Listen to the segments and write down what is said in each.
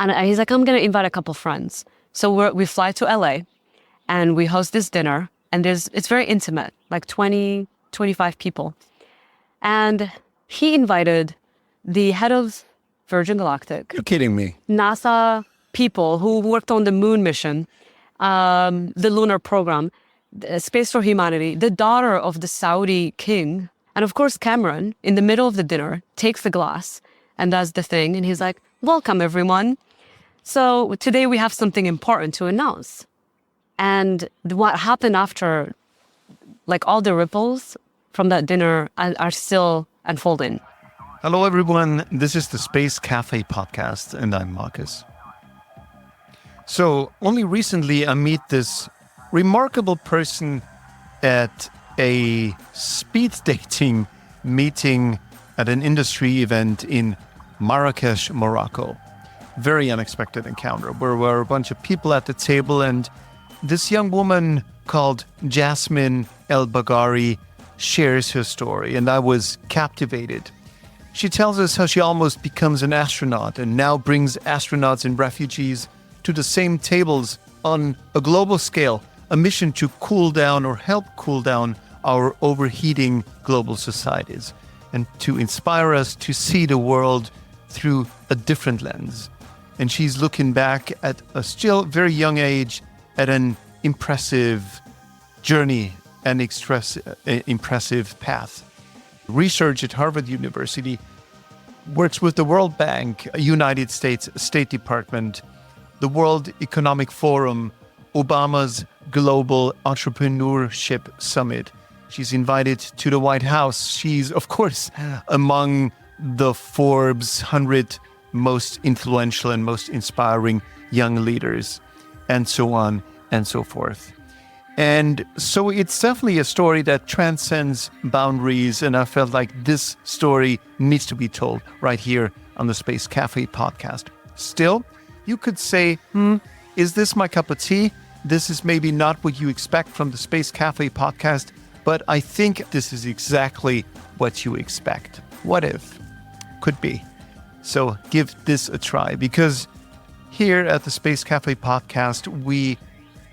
And he's like, I'm going to invite a couple friends. So we fly to LA and we host this dinner. And it's very intimate, like 20, 25 people. And he invited the head of Virgin Galactic. You're kidding me. NASA people who worked on the moon mission, the lunar program, Space for Humanity, the daughter of the Saudi king. And of course, Cameron, in the middle of the dinner, takes the glass and does the thing. And he's like, welcome, everyone. So today we have something important to announce. And what happened after, like all the ripples from that dinner are still unfolding. Hello, everyone. This is the Space Cafe podcast, and I'm Markus. So only recently I meet this remarkable person at a speed dating meeting at an industry event in Marrakesh, Morocco. Very unexpected encounter where there were a bunch of people at the table, and this young woman called Jasmine El Baggari shares her story, and I was captivated. She tells us how she almost becomes an astronaut and now brings astronauts and refugees to the same tables on a global scale, a mission to cool down or help cool down our overheating global societies and to inspire us to see the world through a different lens. And she's looking back at a still very young age at an impressive journey and impressive path. Research at Harvard University, works with the World Bank, United States State Department, the World Economic Forum, Obama's Global Entrepreneurship Summit. She's invited to the White House. She's, of course, among the Forbes 100 most influential and most inspiring young leaders, and so on and so forth. And so it's definitely a story that transcends boundaries, and I felt like this story needs to be told right here on the Space Cafe podcast. Still, you could say, is this my cup of tea? This is maybe not what you expect from the Space Cafe podcast, but I think this is exactly what you expect. What if? Could be. So give this a try, because here at the Space Cafe podcast, we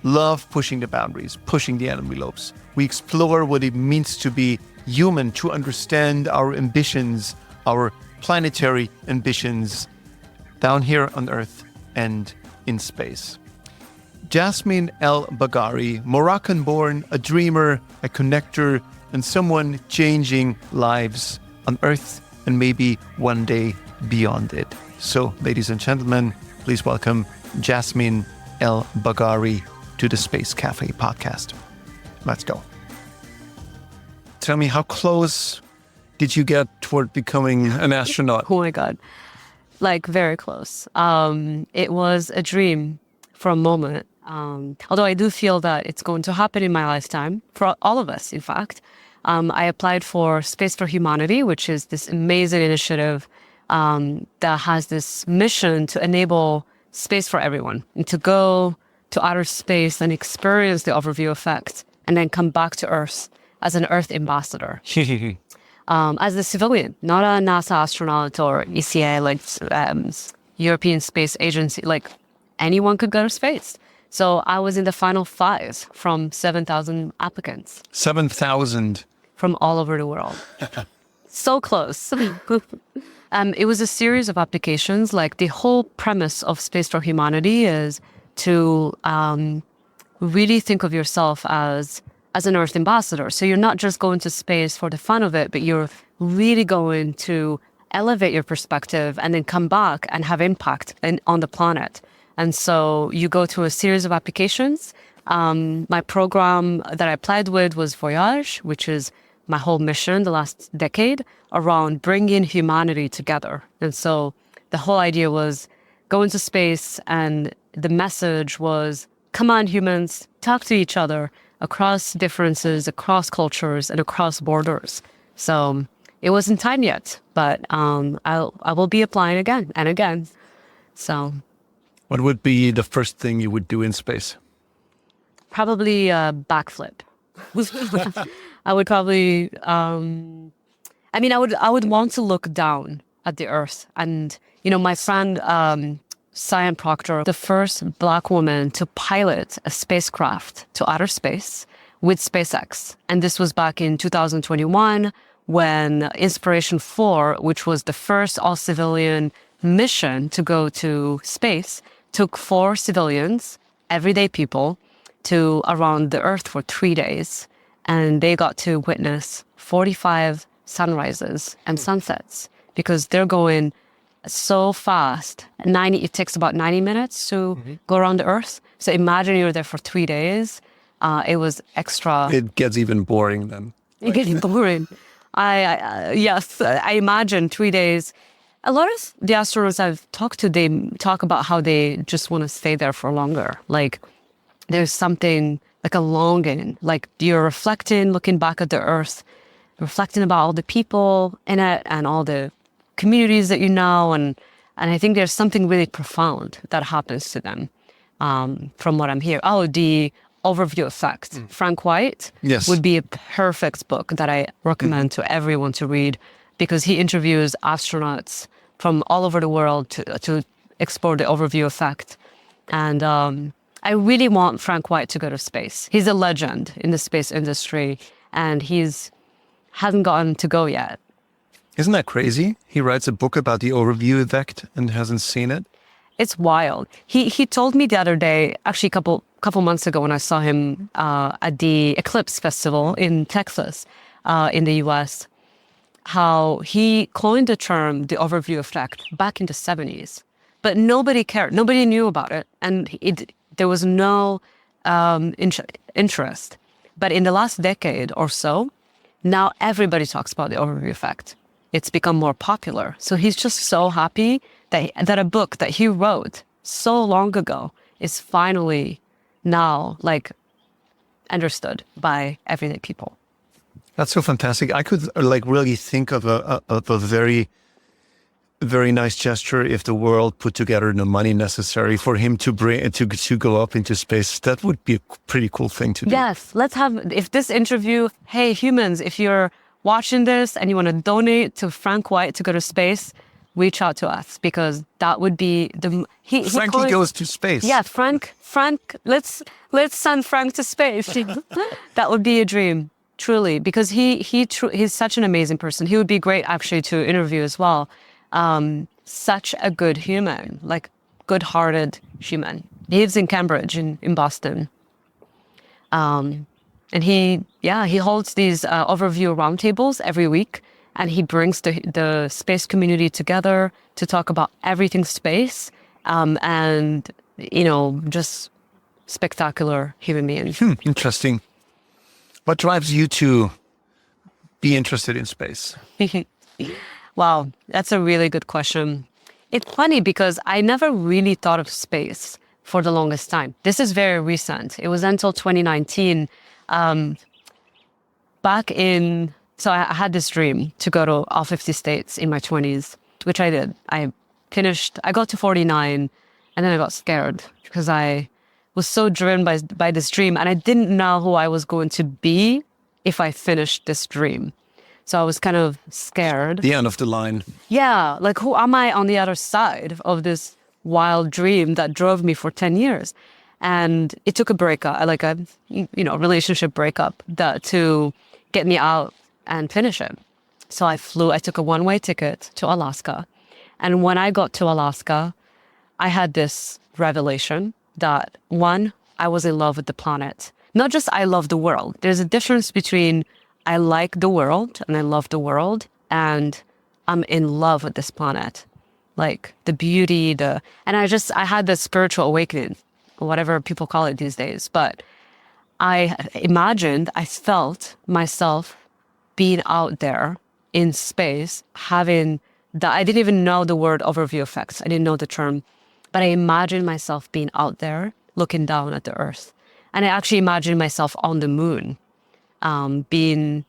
love pushing the boundaries, pushing the envelopes. We explore what it means to be human, to understand our ambitions, our planetary ambitions down here on Earth and in space. Yasmine El Baggari, Moroccan-born, a dreamer, a connector, and someone changing lives on Earth and maybe one day beyond it. So, ladies and gentlemen, please welcome Yasmine El Baggari to the Space Cafe podcast. Let's go. Tell me, how close did you get toward becoming an astronaut? Oh my God. Like very close. It was a dream for a moment. Although I do feel that it's going to happen in my lifetime, for all of us, in fact. I applied for Space for Humanity, which is this amazing initiative that has this mission to enable space for everyone and to go to outer space and experience the overview effect and then come back to Earth as an Earth ambassador. As a civilian, not a NASA astronaut or ECA, like European Space Agency, like anyone could go to space. So I was in the final 5 from 7,000 applicants. 7,000. From all over the world. So close. It was a series of applications. Like the whole premise of Space for Humanity is to really think of yourself as an Earth ambassador. So you're not just going to space for the fun of it, but you're really going to elevate your perspective and then come back and have impact on the planet. And so you go to a series of applications. My program that I applied with was Voyaj, which is my whole mission the last decade around bringing humanity together. And so the whole idea was go into space, and the message was, come on, humans, talk to each other across differences, across cultures, and across borders. So it wasn't time yet, but I will be applying again and again. So what would be the first thing you would do in space? Probably a backflip. I would probably, I would want to look down at the Earth. And, my friend Cyan Proctor, the first Black woman to pilot a spacecraft to outer space with SpaceX. And this was back in 2021 when Inspiration 4, which was the first all-civilian mission to go to space, took 4 civilians, everyday people, to around the Earth for 3 days. And they got to witness 45 sunrises and sunsets because they're going so fast. It takes about 90 minutes to go around the Earth. So imagine you're there for 3 days. It was extra. It gets even boring then. It gets boring. Yes, I imagine 3 days. A lot of the astronauts I've talked to, they talk about how they just want to stay there for longer. Like there's something like a longing, like you're reflecting, looking back at the Earth, reflecting about all the people in it and all the communities that you know. And I think there's something really profound that happens to them from what I'm hearing. Oh, the overview effect. Frank White would be a perfect book that I recommend to everyone to read because he interviews astronauts from all over the world to explore the overview effect. And I really want Frank White to go to space. He's a legend in the space industry and hasn't gotten to go yet. Isn't that crazy? He writes a book about the overview effect and hasn't seen it. It's wild. He told me the other day, actually a couple months ago when I saw him at the Eclipse Festival in Texas, in the US, how he coined the term, the overview effect, back in the 70s. But nobody cared. Nobody knew about it. And there was no interest. But in the last decade or so, now everybody talks about the overview effect. It's become more popular. So he's just so happy that a book that he wrote so long ago is finally now like understood by everyday people. That's so fantastic. I could like really think of a very, very nice gesture if the world put together the money necessary for him to go up into space. That would be a pretty cool thing to do. Yes, if this interview, hey humans, if you're watching this and you want to donate to Frank White to go to space, reach out to us because that would be Frankie goes to space. Yeah, Frank, let's send Frank to space. That would be a dream, truly, because he's such an amazing person. He would be great actually to interview as well. Such a good human, like good-hearted human. He lives in Cambridge in Boston. And he holds these overview roundtables every week, and he brings the space community together to talk about everything space, and just spectacular human beings. Interesting. What drives you to be interested in space? Wow, that's a really good question. It's funny because I never really thought of space for the longest time. This is very recent. It was until 2019. So I had this dream to go to all 50 states in my 20s, which I did. I got to 49 and then I got scared because I was so driven by this dream and I didn't know who I was going to be if I finished this dream. So I was kind of scared. The end of the line. Yeah, like who am I on the other side of this wild dream that drove me for 10 years? And it took a breakup, like a relationship breakup to get me out and finish it. So I took a one-way ticket to Alaska. And when I got to Alaska, I had this revelation that one, I was in love with the planet. Not just I love the world. There's a difference between I like the world and I love the world and I'm in love with this planet. Like the beauty, and I had this spiritual awakening, whatever people call it these days. But I felt myself being out there in space, I didn't even know the word overview effects. I didn't know the term, but I imagined myself being out there looking down at the Earth. And I actually imagined myself on the moon, being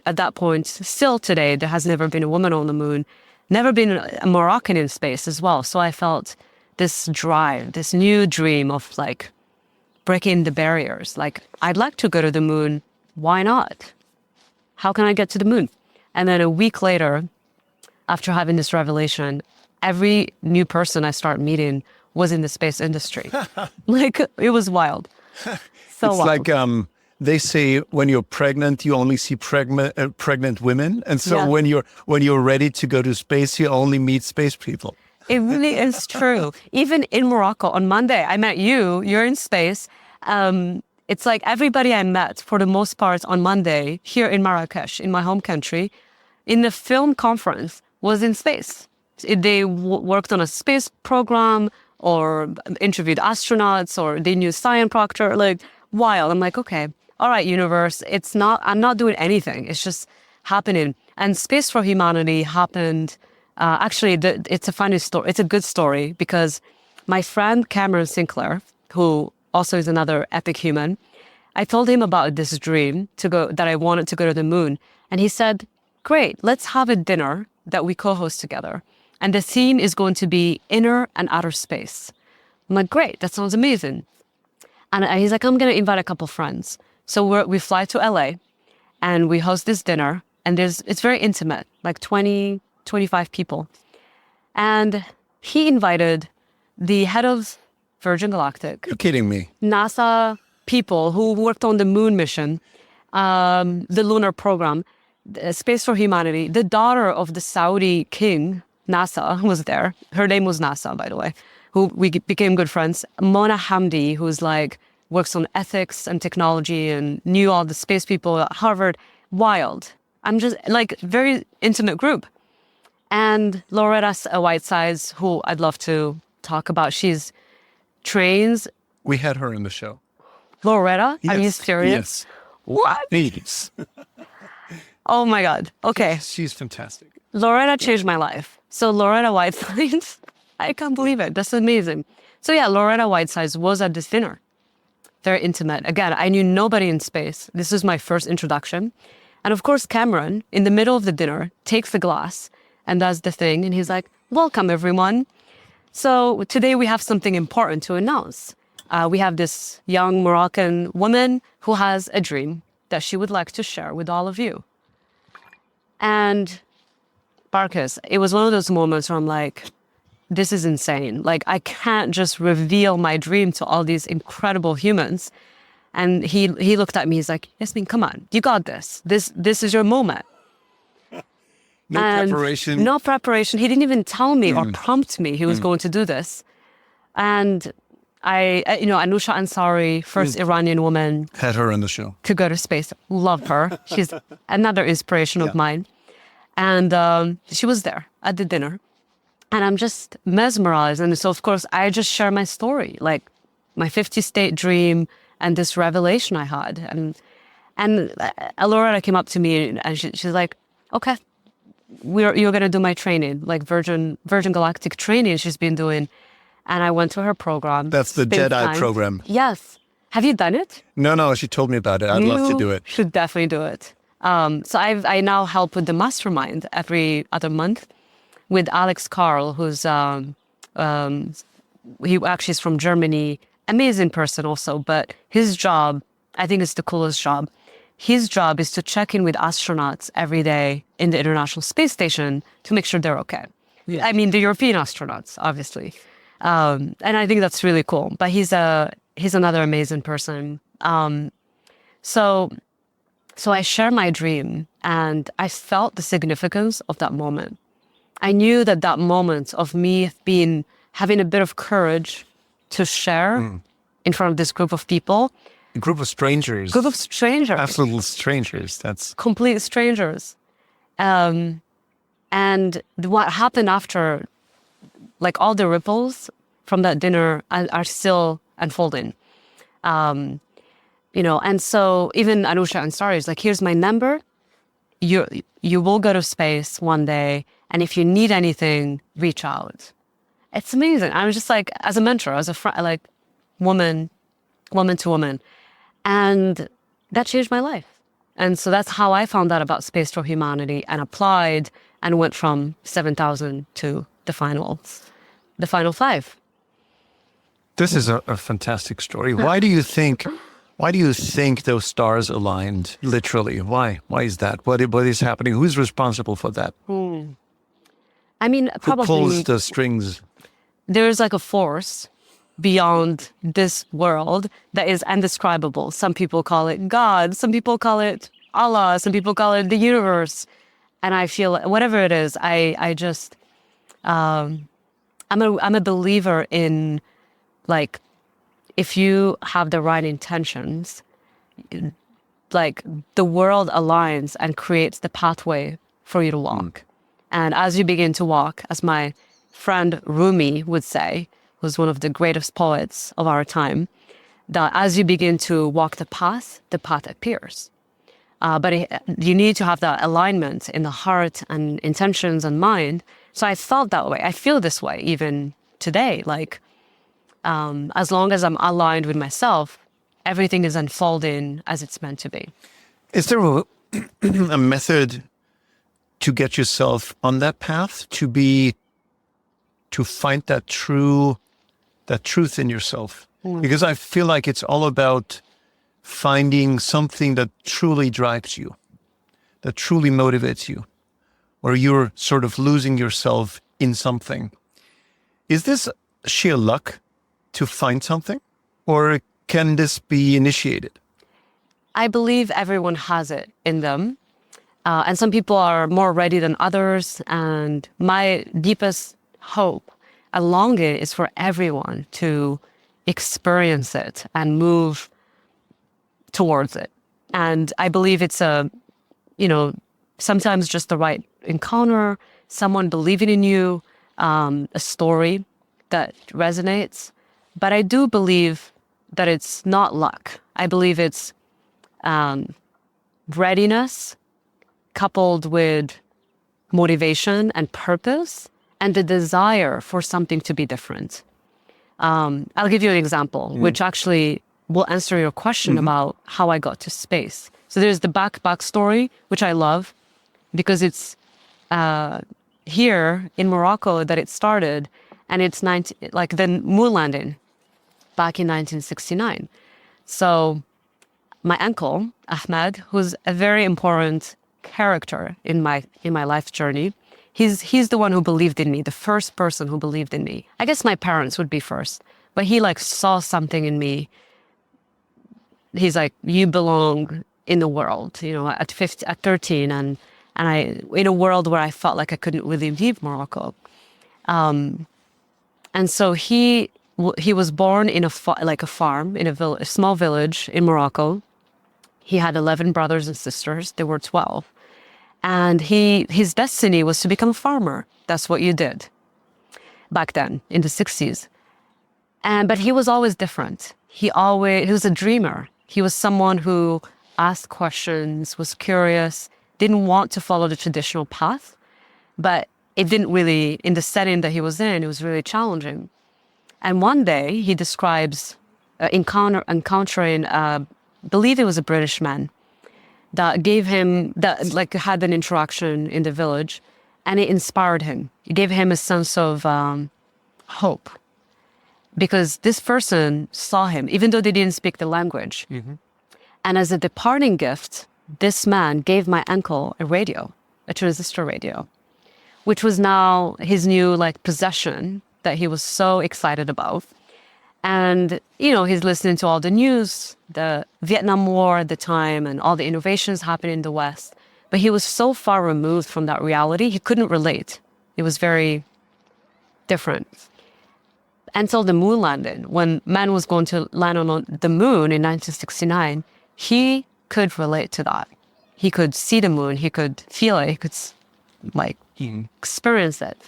at that point, still today, there has never been a woman on the moon, never been a Moroccan in space as well. So I felt this drive, this new dream of like breaking the barriers. Like, I'd like to go to the moon. Why not? How can I get to the moon? And then a week later, after having this revelation, every new person I start meeting was in the space industry. Like, it was wild. So It's wild. like they say when you're pregnant, you only see pregnant women, and so Yeah. when you're ready to go to space, you only meet space people. It really is true. Even in Morocco on Monday, I met you. You're in space. It's like everybody I met, for the most part, on Monday here in Marrakesh, in my home country, in the film conference, was in space. They worked on a space program or interviewed astronauts or they knew Science Proctor. Like, wild. I'm like, okay, all right, universe. I'm not doing anything. It's just happening. And Space for Humanity happened. Actually, it's a funny story. It's a good story because my friend Cameron Sinclair, who also is another epic human, I told him about this dream that I wanted to go to the moon. And he said, great, let's have a dinner that we co-host together. And the theme is going to be inner and outer space. I'm like, great, that sounds amazing. And he's like, I'm going to invite a couple friends. So we fly to LA and we host this dinner. And it's very intimate, like 20, 25 people. And he invited the head of Virgin Galactic, You're kidding me. NASA people who worked on the moon mission, the lunar program, Space for Humanity. The daughter of the Saudi king, NASA, was there. Her name was NASA, by the way, who we became good friends. Mona Hamdi, who's like, works on ethics and technology and knew all the space people at Harvard. Wild. I'm just like, very intimate group. And Loretta Whitesides, who I'd love to talk about. She's trains. We had her in the show. Loretta? Yes. Are you serious? Yes. What? Yes. Oh my God. Okay. She's fantastic. Loretta changed my life. So Loretta Whitesides, I can't believe it. That's amazing. So yeah, Loretta Whitesides was at this dinner. Very intimate. Again, I knew nobody in space. This is my first introduction. And of course, Cameron, in the middle of the dinner, takes the glass and does the thing. And he's like, welcome, everyone. So today we have something important to announce. We have this young Moroccan woman who has a dream that she would like to share with all of you. And Markus, it was one of those moments where I'm like, this is insane. Like, I can't just reveal my dream to all these incredible humans. And he looked at me, he's like, Yasmine, come on, you got this. This is your moment. No preparation. No preparation. He didn't even tell me or prompt me he was going to do this. And Anousheh Ansari, first Iranian woman Had her on the show. to go to space. Love her. She's another inspiration of mine. And she was there at the dinner. And I'm just mesmerized. And so, of course, I just share my story, like my 50-state dream and this revelation I had. And Loretta came up to me and she's like, okay, you're going to do my training, like Virgin Galactic training she's been doing. And I went to her program. That's the Spent Jedi time. program. Yes. Have you done it? No, she told me about it. I'd love to do it. You should definitely do it. So I now help with the mastermind every other month with Alex Carl, who's he actually is from Germany. Amazing person also, but his job, I think it's the coolest job. His job is to check in with astronauts every day in the International Space Station to make sure they're okay. Yeah. I mean, the European astronauts, obviously. And I think that's really cool. But he's another amazing person. So I share my dream, and I felt the significance of that moment. I knew that moment of me having a bit of courage to share in front of this group of people. A group of strangers. Group of strangers. Absolute strangers. That's complete strangers. And what happened after, like all the ripples from that dinner are still unfolding. And so even Anousheh Ansari is like, here's my number. You will go to space one day. And if you need anything, reach out. It's amazing. I was just like, as a mentor, as a friend, like woman to woman. And that changed my life. And so that's how I found out about Space for Humanity and applied and went from 7,000 to the final 5. This is a fantastic story. Why do you think those stars aligned? Literally, why? Why is that? What is happening? Who's responsible for that? I mean, Who probably pulls the strings? there's like a force beyond this world that is indescribable. Some people call it God, some people call it Allah, some people call it the universe. And I feel whatever it is, I just, I'm a believer in, like, if you have the right intentions, like the world aligns and creates the pathway for you to walk. And as you begin to walk, as my friend Rumi would say, who's one of the greatest poets of our time, that as you begin to walk the path appears. You need to have that alignment in the heart and intentions and mind. So I felt that way. I feel this way even today. Like, as long as I'm aligned with myself, everything is unfolding as it's meant to be. Is there a method to get yourself on that path, to find that truth in yourself? Because I feel like it's all about finding something that truly drives you, that truly motivates you, or you're sort of losing yourself in something. Is this sheer luck to find something, or can this be initiated? I believe everyone has it in them. And some people are more ready than others. And my deepest hope and longing is for everyone to experience it and move towards it. And I believe it's sometimes just the right encounter, someone believing in you, a story that resonates. But I do believe that it's not luck. I believe it's readiness coupled with motivation and purpose and the desire for something to be different. I'll give you an example, which actually will answer your question about how I got to space. So there's the backstory, which I love, because it's here in Morocco that it started, and it's the moon landing back in 1969. So my uncle Ahmed, who's a very important character in my life journey, he's the one who believed in me, the first person who believed in me. I guess my parents would be first, but he saw something in me. He's like, you belong in the world, at 13, and I in a world where I felt like I couldn't really leave Morocco. And so he was born in a farm in a small village in Morocco. He had 11 brothers and sisters. There were 12. And his destiny was to become a farmer. That's what you did back then in the 60s. But he was always different. He was a dreamer. He was someone who asked questions, was curious, didn't want to follow the traditional path. But it didn't really, in the setting that he was in, it was really challenging. And one day he describes encountering, I believe it was a British man, that had an interaction in the village, and it inspired him. It gave him a sense of hope, because this person saw him, even though they didn't speak the language. And as a departing gift, this man gave my uncle a transistor radio, which was now his new possession that he was so excited about. And, he's listening to all the news, the Vietnam War at the time, and all the innovations happening in the West. But he was so far removed from that reality, he couldn't relate. It was very different. Until the moon landing, when man was going to land on the moon in 1969, he could relate to that. He could see the moon, he could feel it, he could experience it.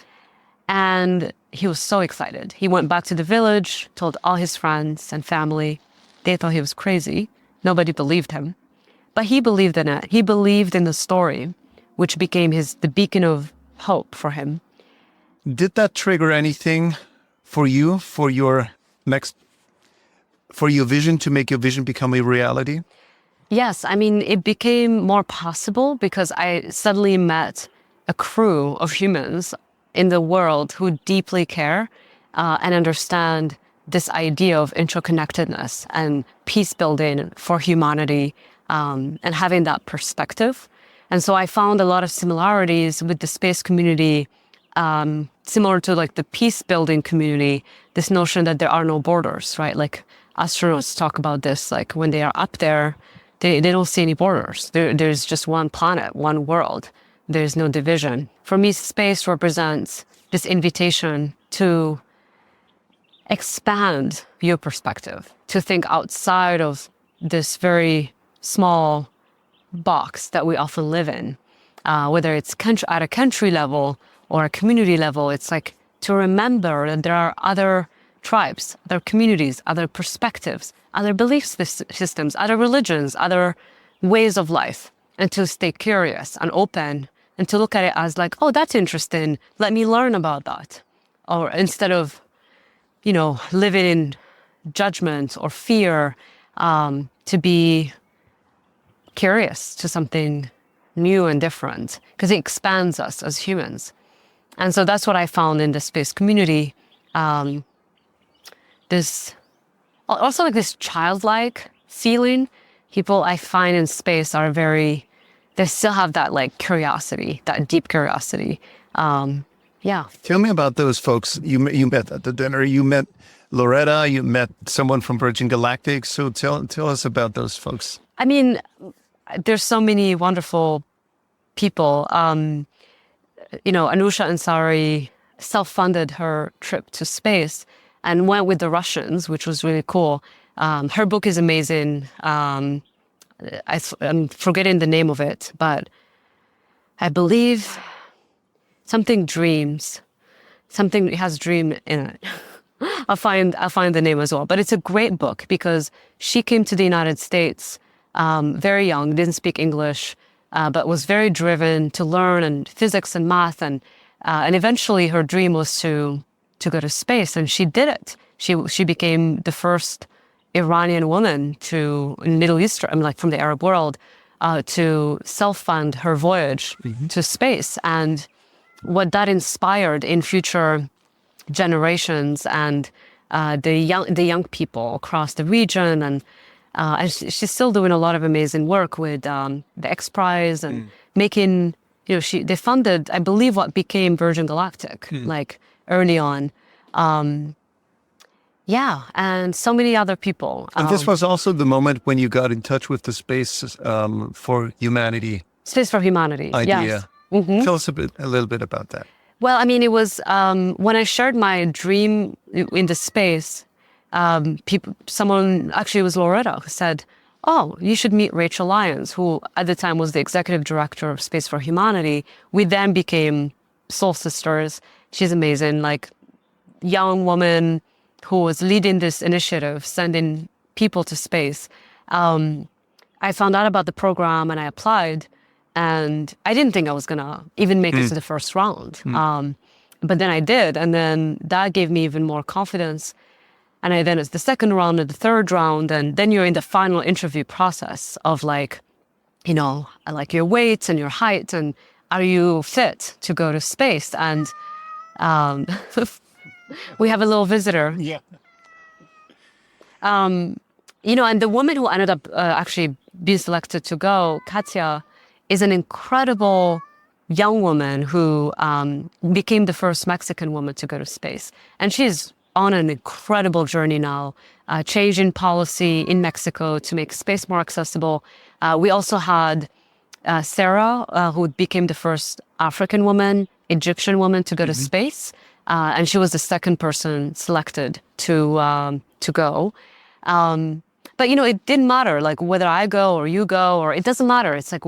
And he was so excited. He went back to the village, told all his friends and family. They thought he was crazy. Nobody believed him. But he believed in it. He believed in the story, which became the beacon of hope for him. Did that trigger anything for you, for your vision, to make your vision become a reality? Yes, it became more possible because I suddenly met a crew of humans in the world who deeply care and understand this idea of interconnectedness and peace building for humanity, and having that perspective. And so I found a lot of similarities with the space community similar to like the peace building community, this notion that there are no borders, right? Like astronauts talk about this, like when they are up there, they don't see any borders. There's just one planet, one world. There's no division. For me, space represents this invitation to expand your perspective, to think outside of this very small box that we often live in, whether it's at a country level or a community level. It's like to remember that there are other tribes, other communities, other perspectives, other belief systems, other religions, other ways of life, and to stay curious and open and to look at it as like, oh, that's interesting. Let me learn about that. Or instead of, living in judgment or fear, to be curious to something new and different, because it expands us as humans. And so that's what I found in the space community. This childlike feeling. People I find in space are they still have that like curiosity, that deep curiosity. Yeah. Tell me about those folks you met at the dinner. You met Loretta, you met someone from Virgin Galactic. So tell us about those folks. I mean, there's so many wonderful people. Anusha Ansari self-funded her trip to space and went with the Russians, which was really cool. Her book is amazing. I'm forgetting the name of it, but I believe something dreams. Something has dream in it. I'll find the name as well. But it's a great book because she came to the United States very young, didn't speak English, but was very driven to learn and physics and math, and eventually her dream was to go to space, and she did it. She became the first Iranian woman in Middle East, from the Arab world, to self-fund her voyage to space, and what that inspired in future generations and the young people across the region, and she's still doing a lot of amazing work with the X Prize and making. They funded, I believe, what became Virgin Galactic, like early on. And so many other people. And this was also the moment when you got in touch with the Space for Humanity. Space for Humanity, idea. Yes. Mm-hmm. Tell us a little bit about that. Well, I mean, it was when I shared my dream in the space, someone, actually it was Loretta, who said, oh, you should meet Rachel Lyons, who at the time was the executive director of Space for Humanity. We then became soul sisters. She's amazing, like young woman who was leading this initiative, sending people to space. I found out about the program and I applied, and I didn't think I was gonna even make it to the first round. But then I did, and then that gave me even more confidence. And then it's the second round and the third round, and then you're in the final interview process of like your weight and your height, and are you fit to go to space? And we have a little visitor. Yeah. And the woman who ended up actually being selected to go, Katya, is an incredible young woman who became the first Mexican woman to go to space. And she's on an incredible journey now, changing policy in Mexico to make space more accessible. We also had Sarah, who became the first African woman, Egyptian woman to go to space. And she was the second person selected to go. But, it didn't matter, like whether I go or you go, or it doesn't matter. It's like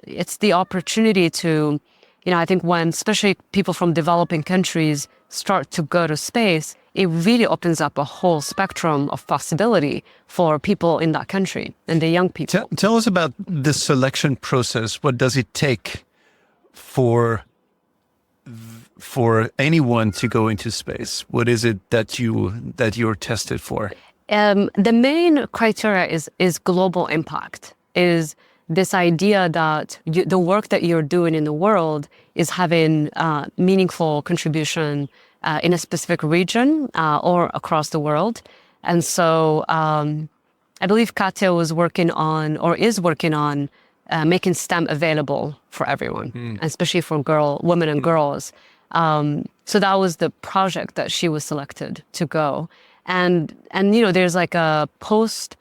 it's the opportunity to, I think when especially people from developing countries start to go to space, it really opens up a whole spectrum of possibility for people in that country and the young people. Tell us about the selection process. What does it take for anyone to go into space? What is it that you're tested for? The main criteria is global impact, is this idea that the work that you're doing in the world is having meaningful contribution in a specific region or across the world. And so I believe Katya was working on, or is working on, making STEM available for everyone, especially for women and girls. So that was the project that she was selected to go. And there's like a post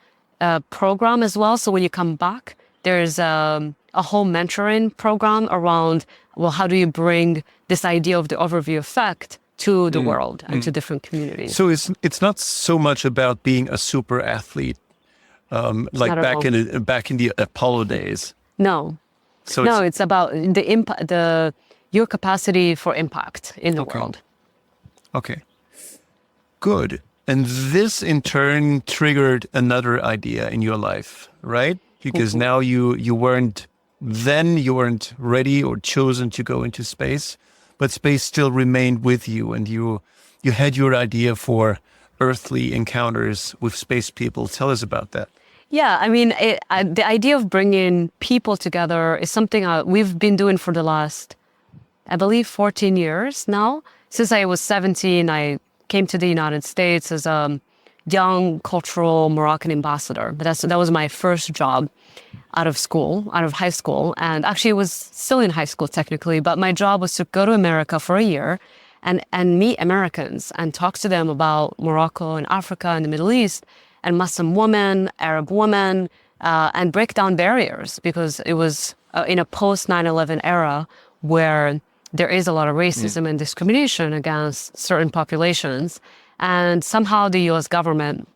program as well. So when you come back, there's a whole mentoring program around, well, how do you bring this idea of the overview effect to the world and to different communities? So it's not so much about being a super athlete, like back in the Apollo days. No. So it's about the impact, your capacity for impact in the world. Okay. Good. And this in turn triggered another idea in your life, right? Because now you weren't ready or chosen to go into space, but space still remained with you, and you had your idea for earthly encounters with space people. Tell us about that. Yeah, I mean, the idea of bringing people together is something we've been doing for the last, I believe, 14 years now. Since I was 17, I came to the United States as a young cultural Moroccan ambassador. But that was my first job out of high school. And actually, it was still in high school technically, but my job was to go to America for a year and meet Americans and talk to them about Morocco and Africa and the Middle East and Muslim women, Arab women, and break down barriers, because it was in a post 9/11 era where there is a lot of racism and discrimination against certain populations. And somehow the US government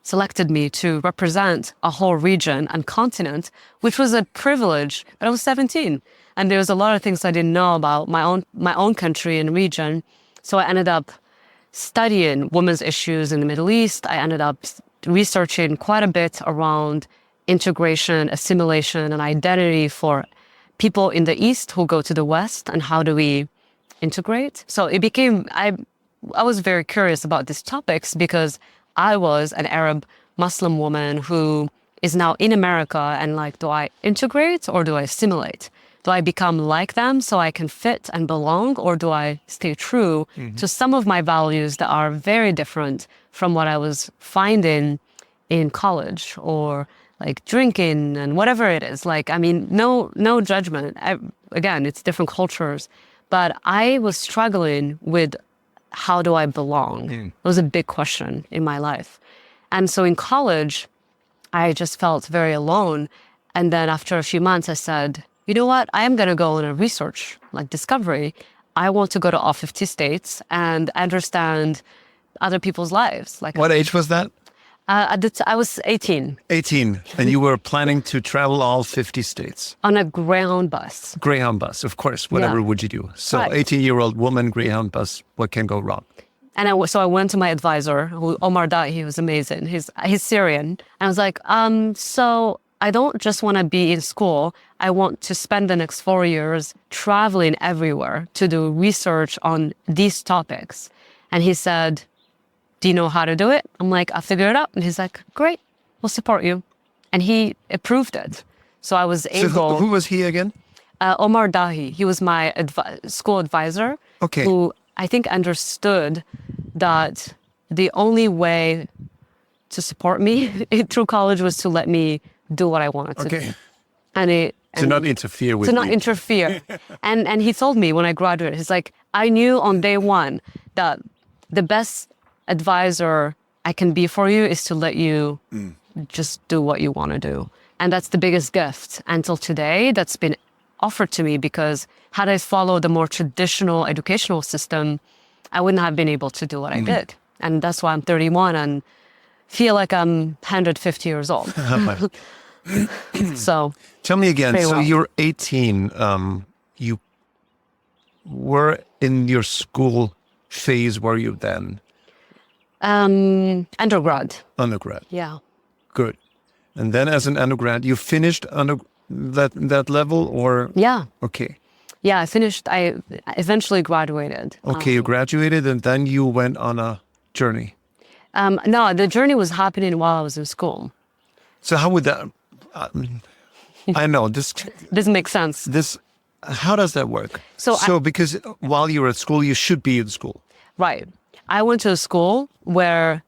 selected me to represent a whole region and continent, which was a privilege, but I was 17. And there was a lot of things I didn't know about my own country and region. So I ended up studying women's issues in the Middle East. I ended up researching quite a bit around integration, assimilation, and identity for people in the East who go to the West, and how do we integrate. So it became, I was very curious about these topics because I was an Arab Muslim woman who is now in America, and like, do I integrate or do I assimilate? Do I become like them so I can fit and belong, or do I stay true to some of my values that are very different from what I was finding in college, or like drinking and whatever it is? Like, I mean, no judgment. Again, it's different cultures, but I was struggling with how do I belong? It was a big question in my life. And so in college, I just felt very alone. And then after a few months, I said, you know what? I am going to go on a research, like discovery. I want to go to all 50 states and understand other people's lives. Like, what age was that? I was 18. 18. And you were planning to travel all 50 states? On a Greyhound bus. Greyhound bus, of course. Whatever would you do? So right. 18-year-old woman, Greyhound bus, what can go wrong? And so I went to my advisor, Omar Dahi. He was amazing. He's Syrian. And I was like, so I don't just want to be in school. I want to spend the next 4 years traveling everywhere to do research on these topics. And he said, do you know how to do it? I'm like, I'll figure it out. And he's like, great, we'll support you. And he approved it. So I was able... So who was he again? Omar Dahi. He was my school advisor. Okay. Who I think understood that the only way to support me through college was to let me do what I wanted to do. And to not interfere with to not interfere. And he told me when I graduated, he's like, I knew on day one that the best advisor I can be for you is to let you just do what you want to do. And that's the biggest gift until today that's been offered to me, because had I followed the more traditional educational system, I wouldn't have been able to do what I did. And that's why I'm 31 and feel like I'm 150 years old. So tell me again, so you're 18. You were in your school phase, were you then? Undergrad. Undergrad. Yeah. Good. And then as an undergrad, you finished that level, or? Yeah. Okay. Yeah, I finished. I eventually graduated. Okay, you graduated and then you went on a journey. No, the journey was happening while I was in school. So how would that... I know this... This makes sense. How does that work? So because while you're at school, you should be in school. Right. I went to a school where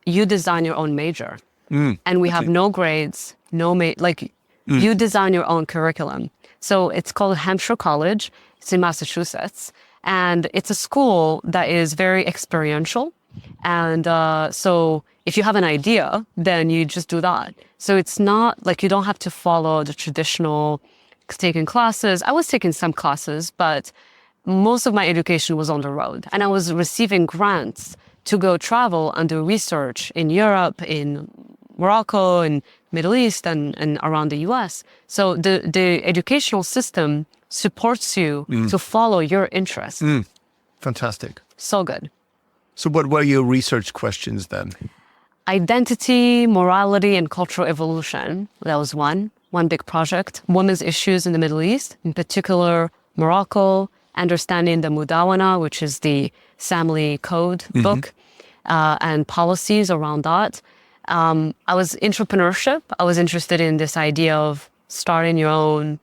you design your own major. And we have no grades, you design your own curriculum. So it's called Hampshire College. It's in Massachusetts. And it's a school that is very experiential. And so if you have an idea, then you just do that. So it's not like you don't have to follow the traditional taking classes. I was taking some classes, but most of my education was on the road. And I was receiving grants to go travel and do research in Europe, in Morocco, in Middle East, and around the US. So the educational system supports you to follow your interests. Fantastic. So good. So what were your research questions then? Identity, morality, and cultural evolution. That was one big project. Women's issues in the Middle East, in particular Morocco, understanding the Mudawana, which is the family code book, and policies around that. I was entrepreneurship. I was interested in this idea of starting your own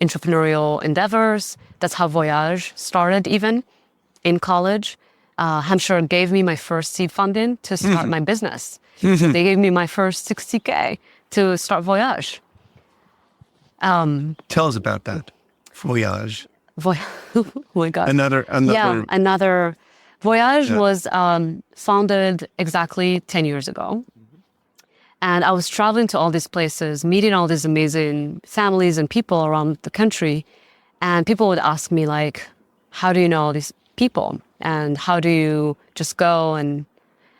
entrepreneurial endeavors. That's how Voyaj started even in college. Hampshire gave me my first seed funding to start my business. They gave me my first 60K to start Voyaj. Tell us about that. Voyaj. Oh my God. Another. Yeah, another. Voyaj was founded exactly 10 years ago. And I was traveling to all these places, meeting all these amazing families and people around the country. And people would ask me, like, how do you know all these people? And how do you just go? And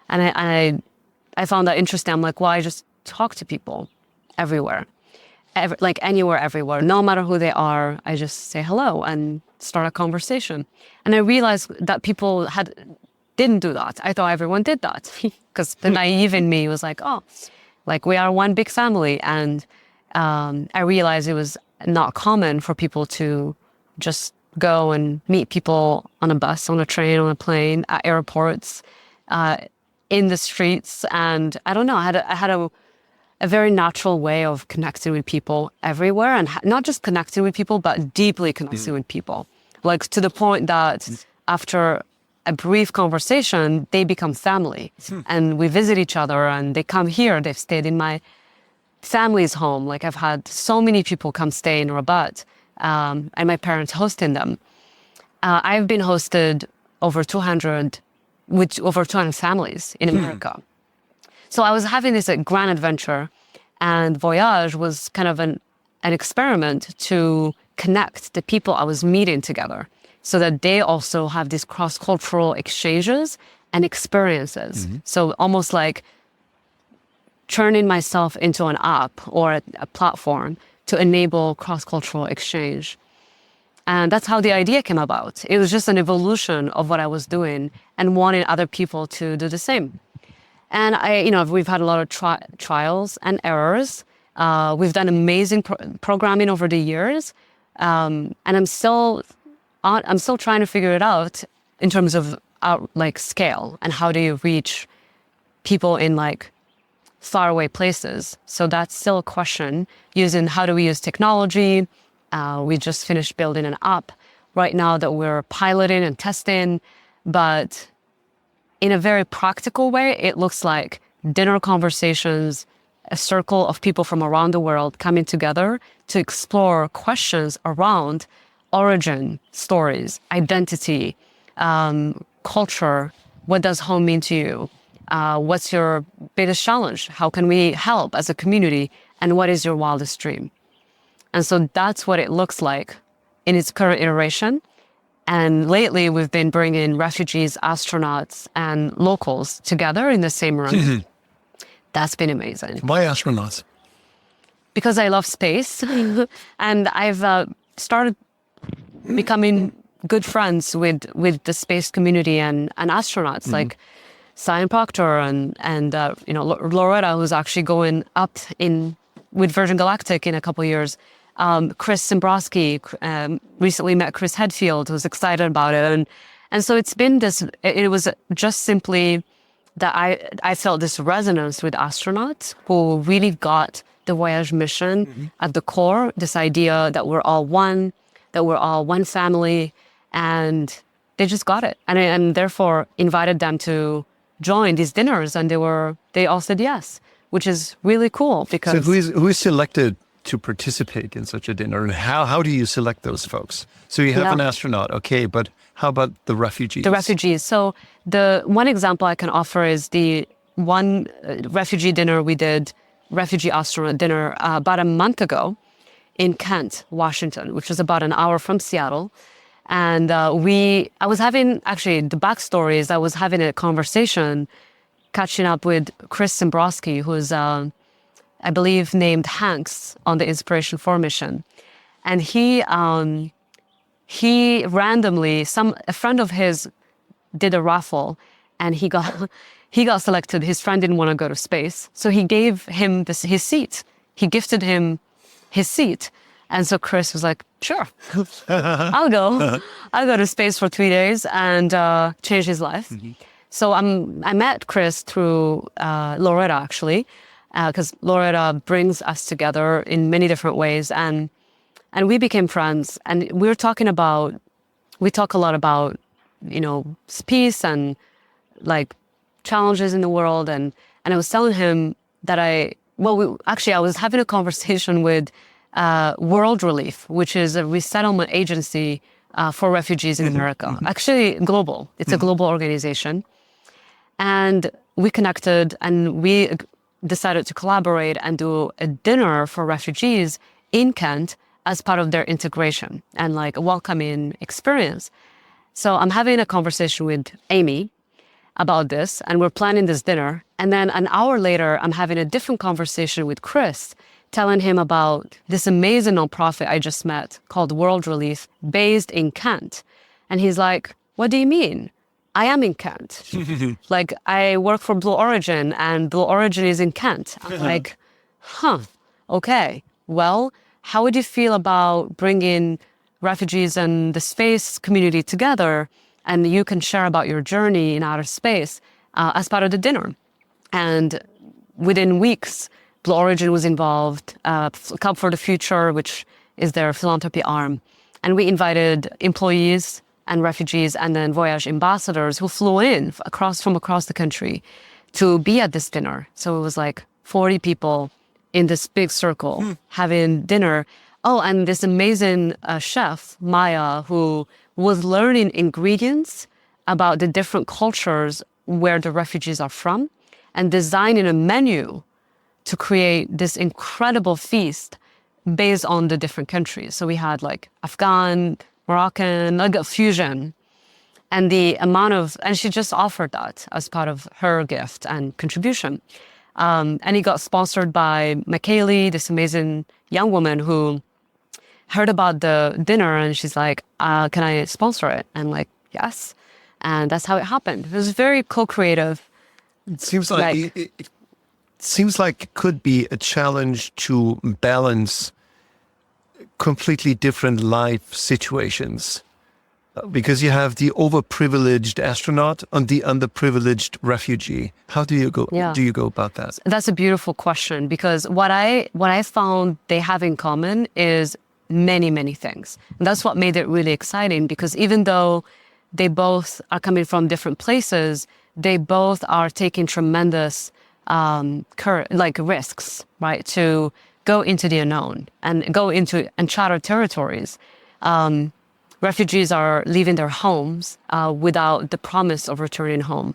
I found that interesting. I'm like, well, I just talk to people everywhere. Like anywhere, everywhere. No matter who they are, I just say hello and start a conversation. And I realized that people didn't do that. I thought everyone did that because the naive in me was like, oh, like we are one big family. And I realized it was not common for people to just go and meet people on a bus, on a train, on a plane, at airports, in the streets. And I don't know, I had a very natural way of connecting with people everywhere, and not just connecting with people, but deeply connecting with people. Like to the point that after a brief conversation, they become family and we visit each other and they come here. They've stayed in my family's home. Like I've had so many people come stay in Rabat and my parents hosting them. I've been hosted with over 200 families in America. So I was having this grand adventure, and Voyaj was kind of an experiment to connect the people I was meeting together so that they also have these cross-cultural exchanges and experiences. So almost like turning myself into an app or a platform to enable cross-cultural exchange. And that's how the idea came about. It was just an evolution of what I was doing and wanting other people to do the same. And we've had a lot of trials and errors. We've done amazing programming over the years, and I'm still trying to figure it out in terms of scale and how do you reach people in like faraway places. So that's still a question. Using how do we use technology? We just finished building an app right now that we're piloting and testing, but in a very practical way, it looks like dinner conversations, a circle of people from around the world coming together to explore questions around origin, stories, identity, culture. What does home mean to you? What's your biggest challenge? How can we help as a community? And what is your wildest dream? And so that's what it looks like in its current iteration. And lately, we've been bringing refugees, astronauts, and locals together in the same room. That's been amazing. Why astronauts? Because I love space. And I've started becoming good friends with the space community and astronauts, like Simon Proctor and Loretta, who's actually going up with Virgin Galactic in a couple of years. Chris Simbrowski recently met Chris Hadfield, who's excited about it. And so it's been this, it was just simply that I felt this resonance with astronauts who really got the Voyage mission at the core, this idea that we're all one, that we're all one family, and they just got it. And therefore invited them to join these dinners, and they all said yes, which is really cool because... So who is selected to participate in such a dinner? And how do you select those folks? So you have an astronaut, okay, but how about the refugees? The refugees. So the one example I can offer is the one refugee dinner we did, refugee astronaut dinner, about a month ago in Kent, Washington, which is about an hour from Seattle. And I was having, actually, the backstory is I was having a conversation, catching up with Chris Simbrowski, who's, I believe, named Hanks on the Inspiration 4 mission. And he randomly, a friend of his did a raffle, and he got selected. His friend didn't want to go to space, so he gave him his seat. He gifted him his seat. And so Chris was like, sure, I'll go. I'll go to space for 3 days and change his life. Mm-hmm. So I met Chris through Loretta, actually, because Loretta brings us together in many different ways. And we became friends. And we talk a lot about, peace and like challenges in the world. And I was telling him that I was having a conversation with World Relief, which is a resettlement agency for refugees in America. Actually, global. It's a global organization. And we connected and we decided to collaborate and do a dinner for refugees in Kent as part of their integration and like a welcoming experience. So I'm having a conversation with Amy about this, and we're planning this dinner. And then an hour later, I'm having a different conversation with Chris, telling him about this amazing nonprofit I just met called World Relief, based in Kent. And he's like, what do you mean? I am in Kent. Like, I work for Blue Origin, and Blue Origin is in Kent. I'm like, okay. Well, how would you feel about bringing refugees and the space community together, and you can share about your journey in outer space as part of the dinner? And within weeks, Blue Origin was involved, Club for the Future, which is their philanthropy arm. And we invited employees and refugees and then Voyaj ambassadors who flew in from across the country to be at this dinner. So it was like 40 people in this big circle having dinner. Oh, and this amazing chef, Maya, who was learning ingredients about the different cultures where the refugees are from and designing a menu to create this incredible feast based on the different countries. So we had like Afghan, Moroccan, like a fusion. And and she just offered that as part of her gift and contribution. And it got sponsored by McKaylee, this amazing young woman who heard about the dinner and she's like, can I sponsor it? And like, yes. And that's how it happened. It was very co-creative. It seems like it seems like it could be a challenge to balance completely different life situations, because you have the overprivileged astronaut and the underprivileged refugee. How do you go? Yeah. Do you go about that? That's a beautiful question, because what I found they have in common is many, many things. And that's what made it really exciting, because even though they both are coming from different places, they both are taking tremendous risks, right, to go into the unknown and go into uncharted territories. Refugees are leaving their homes without the promise of returning home.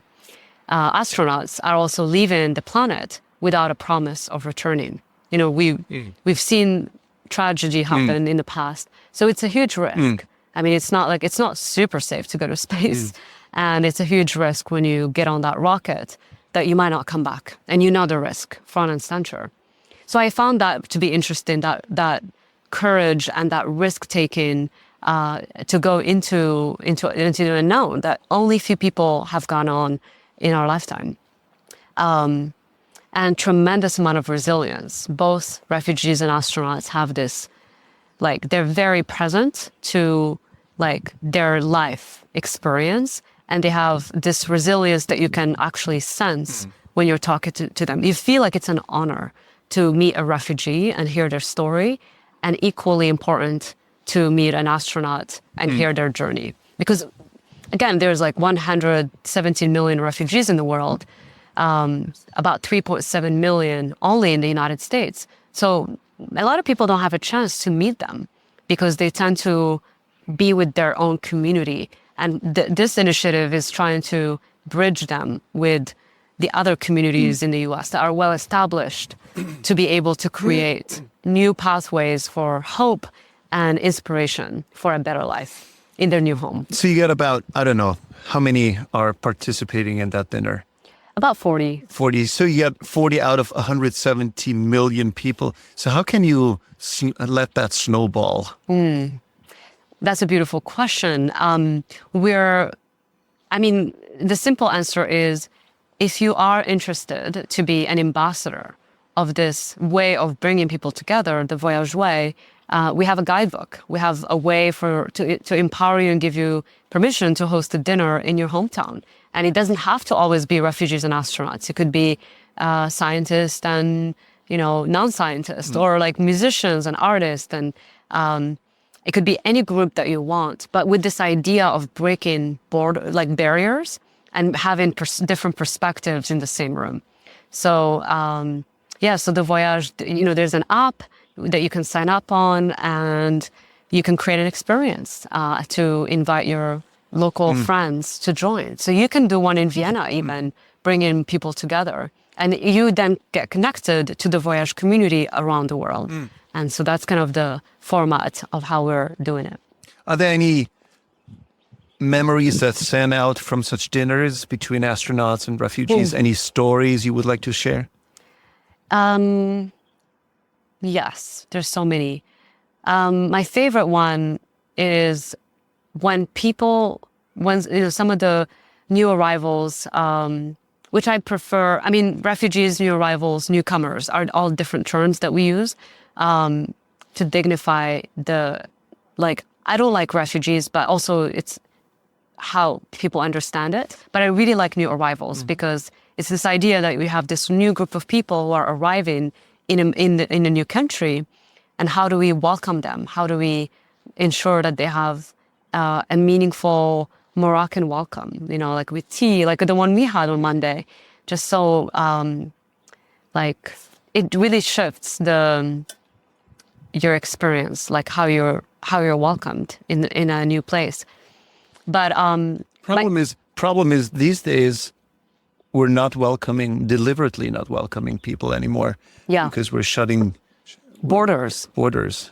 Astronauts are also leaving the planet without a promise of returning. We've seen tragedy happen in the past, so it's a huge risk. I mean, it's not super safe to go to space, and it's a huge risk when you get on that rocket that you might not come back, and you know the risk front and center. So I found that to be interesting, that courage and that risk taking to go into the unknown that only few people have gone on in our lifetime, and tremendous amount of resilience. Both refugees and astronauts have this, like, they're very present to like their life experience, and they have this resilience that you can actually sense when you're talking to them. You feel like it's an honor to meet a refugee and hear their story, and equally important to meet an astronaut and hear their journey. Because again, there's like 117 million refugees in the world, about 3.7 million only in the United States. So a lot of people don't have a chance to meet them because they tend to be with their own community. And this initiative is trying to bridge them with the other communities in the US that are well established to be able to create new pathways for hope and inspiration for a better life in their new home. So you got about, I don't know, how many are participating in that dinner? About 40. 40. So you got 40 out of 170 million people. So how can you let that snowball? That's a beautiful question. The simple answer is, if you are interested to be an ambassador of this way of bringing people together, the Voyaj way, we have a guidebook. We have a way to empower you and give you permission to host a dinner in your hometown. And it doesn't have to always be refugees and astronauts. It could be scientists and non-scientists, or like musicians and artists, and it could be any group that you want. But with this idea of breaking barriers and having different perspectives in the same room. So so the Voyaj, there's an app that you can sign up on, and you can create an experience to invite your local friends to join. So you can do one in Vienna even, bringing people together. And you then get connected to the Voyaj community around the world. And so that's kind of the format of how we're doing it. Are there any memories that stand out from such dinners between astronauts and refugees? Any stories you would like to share? Yes, there's so many. My favorite one is when some of the new arrivals, which I prefer, refugees, new arrivals, newcomers are all different terms that we use to dignify I don't like refugees, but also it's how people understand it. But I really like new arrivals because it's this idea that we have this new group of people who are arriving in a new country, and how do we welcome them? How do we ensure that they have a meaningful Moroccan welcome? Like with tea, like the one we had on Monday. Just so it really shifts your experience, like how you're welcomed in a new place. But problem is these days we're not deliberately not welcoming people anymore. Yeah. Because we're shutting borders.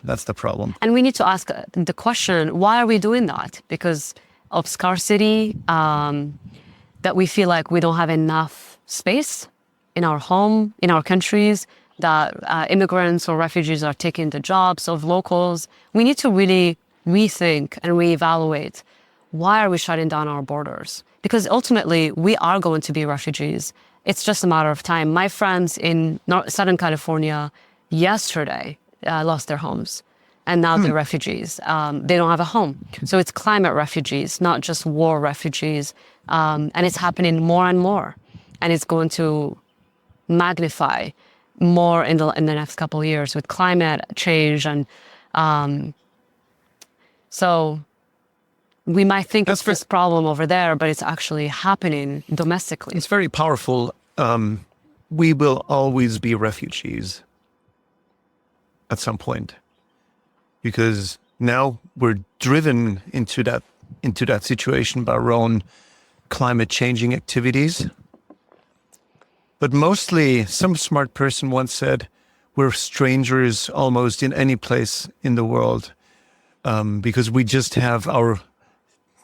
That's the problem. And we need to ask the question, why are we doing that? Because of scarcity, that we feel like we don't have enough space in our home, in our countries, that immigrants or refugees are taking the jobs of locals. We need to really rethink and reevaluate, why are we shutting down our borders? Because ultimately, we are going to be refugees. It's just a matter of time. My friends in Southern California yesterday lost their homes, and now they're refugees. They don't have a home. So it's climate refugees, not just war refugees. And it's happening more and more. And it's going to magnify more in the next couple of years with climate change. And so we might think it's this problem over there, but it's actually happening domestically. It's very powerful. We will always be refugees at some point, because now we're driven into that situation by our own climate changing activities. But mostly, some smart person once said, we're strangers almost in any place in the world, because we just have our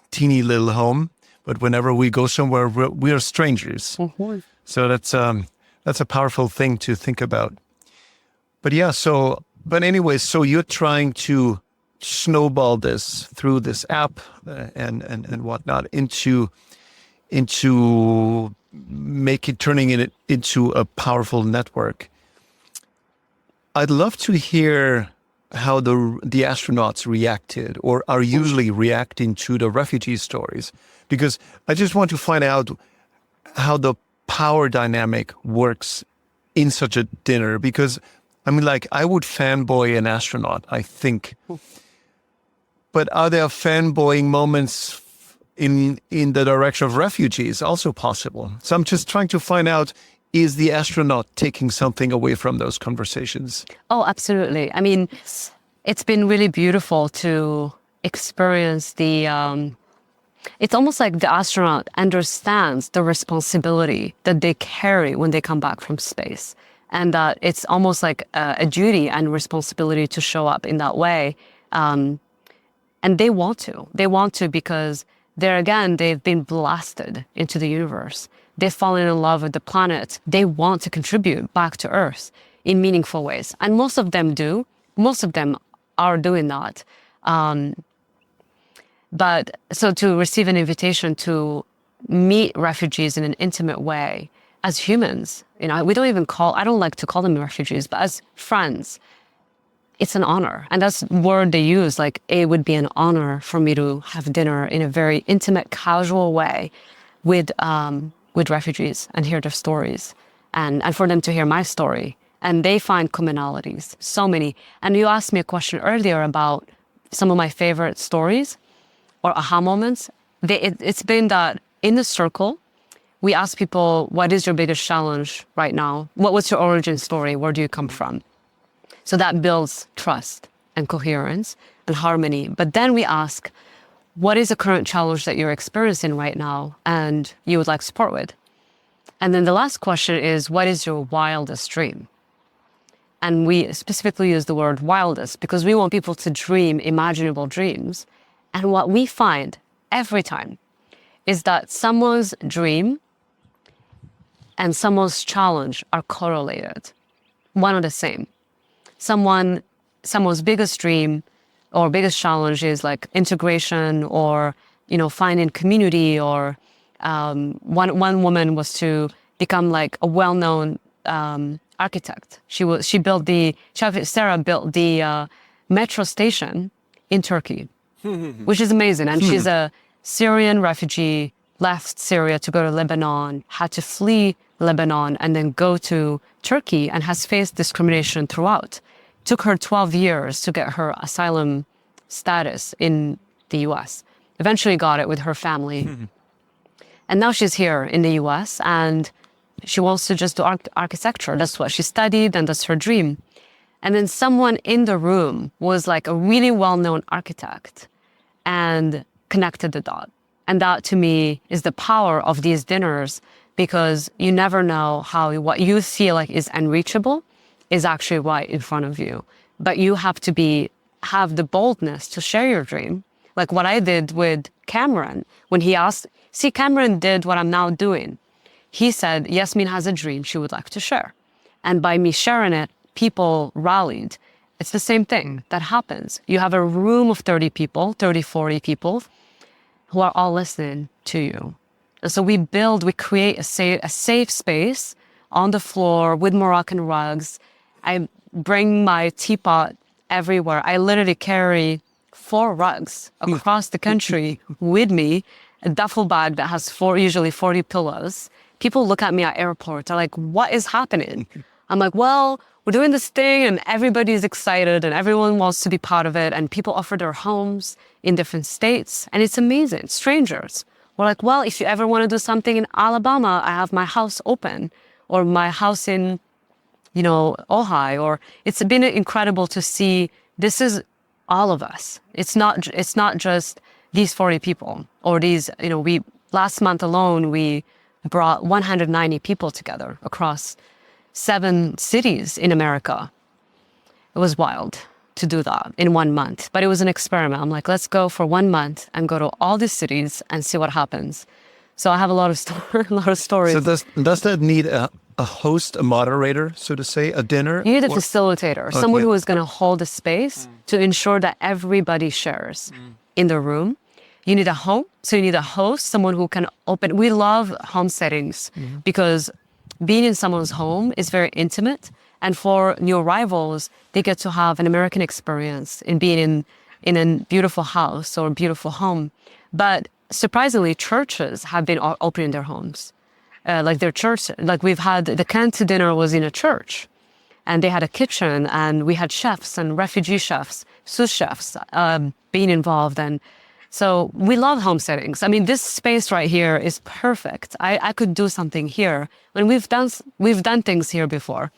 teeny little home, but whenever we go somewhere, we are strangers. Mm-hmm. So that's a powerful thing to think about. But yeah, but anyways, so you're trying to snowball this through this app and whatnot into turning it into a powerful network. I'd love to hear how the astronauts reacted, or are usually reacting to the refugee stories, because I just want to find out how the power dynamic works in such a dinner, because I would fanboy an astronaut, I think. But are there fanboying moments in the direction of refugees also possible? So I'm just trying to find out is the astronaut taking something away from those conversations? Oh, absolutely. I mean, it's been really beautiful to experience it's almost like the astronaut understands the responsibility that they carry when they come back from space. And that it's almost like a duty and responsibility to show up in that way. And they want to. They want to because they've been blasted into the universe. They've fallen in love with the planet. They want to contribute back to Earth in meaningful ways. And most of them do. Most of them are doing that. But so to receive an invitation to meet refugees in an intimate way as humans, I don't like to call them refugees, but as friends, it's an honor. And that's the word they use, like, it would be an honor for me to have dinner in a very intimate, casual way with refugees and hear their stories and for them to hear my story. And they find commonalities, so many. And you asked me a question earlier about some of my favorite stories or aha moments. It's been that in the circle, we ask people, what is your biggest challenge right now? What's your origin story? Where do you come from? So that builds trust and coherence and harmony. But then we ask, what is the current challenge that you're experiencing right now and you would like support with? And then the last question is, what is your wildest dream? And we specifically use the word wildest because we want people to dream imaginable dreams. And what we find every time is that someone's dream and someone's challenge are correlated, one and the same. Someone's biggest dream or biggest challenge is like integration or, finding community, or one woman was to become like a well-known architect. Sarah built the metro station in Turkey, which is amazing. And she's a Syrian refugee, left Syria to go to Lebanon, had to flee Lebanon and then go to Turkey, and has faced discrimination throughout. Took her 12 years to get her asylum status in the US. Eventually got it with her family. And now she's here in the US and she wants to just do architecture. That's what she studied and that's her dream. And then someone in the room was like a really well-known architect and connected the dot. And that to me is the power of these dinners, because you never know how what you feel like is unreachable is actually right in front of you. But you have to have the boldness to share your dream. Like what I did with Cameron, when he asked, Cameron did what I'm now doing. He said, Yasmine has a dream she would like to share. And by me sharing it, people rallied. It's the same thing that happens. You have a room of 40 people who are all listening to you. And so we create a safe space on the floor with Moroccan rugs. I bring my teapot everywhere. I literally carry 4 rugs across the country with me, a duffel bag that has usually 40 pillows. People look at me at airports. They're like, what is happening? I'm like, well, we're doing this thing and everybody's excited and everyone wants to be part of it. And people offer their homes in different states. And it's amazing. Strangers. We're like, well, if you ever want to do something in Alabama, I have my house open, or my house in, Ojai. Or it's been incredible to see this is all of us. It's not just these 40 people or these, last month alone, we brought 190 people together across 7 cities in America. It was wild to do that in 1 month, but it was an experiment. I'm like, let's go for 1 month and go to all these cities and see what happens. So I have a lot of stories. So does that need a host, a moderator, so to say, a dinner? You need a facilitator, someone who is going to hold the space to ensure that everybody shares in the room. You need a home, so you need a host, someone who can open. We love home settings because being in someone's home is very intimate. And for new arrivals, they get to have an American experience in being in a beautiful house or a beautiful home. But surprisingly, churches have been opening their homes. Like their church, like we've had, the Kent dinner was in a church. And they had a kitchen, and we had chefs and refugee chefs, sous chefs being involved. And So we love homesteadings. I mean, this space right here is perfect. I could do something here. And we've done things here before.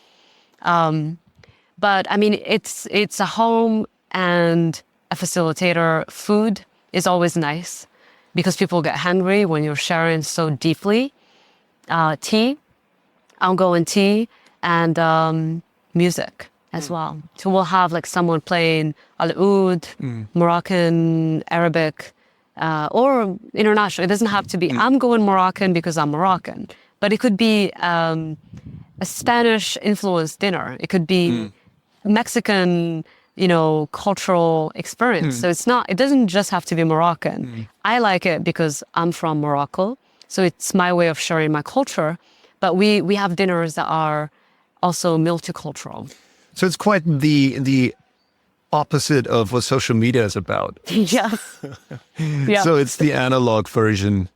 But I mean, it's a home and a facilitator. Food is always nice because people get hungry when you're sharing so deeply. Tea, ongoing tea, and music as well. So we'll have like someone playing al-oud, Moroccan, Arabic, or international. It doesn't have to be, I'm going Moroccan because I'm Moroccan, but it could be a Spanish influenced dinner. It could be Mexican, cultural experience. So it doesn't just have to be Moroccan. I like it because I'm from Morocco. So it's my way of sharing my culture. But we have dinners that are also multicultural. So it's quite the opposite of what social media is about. Yes. Yeah. So it's the analog version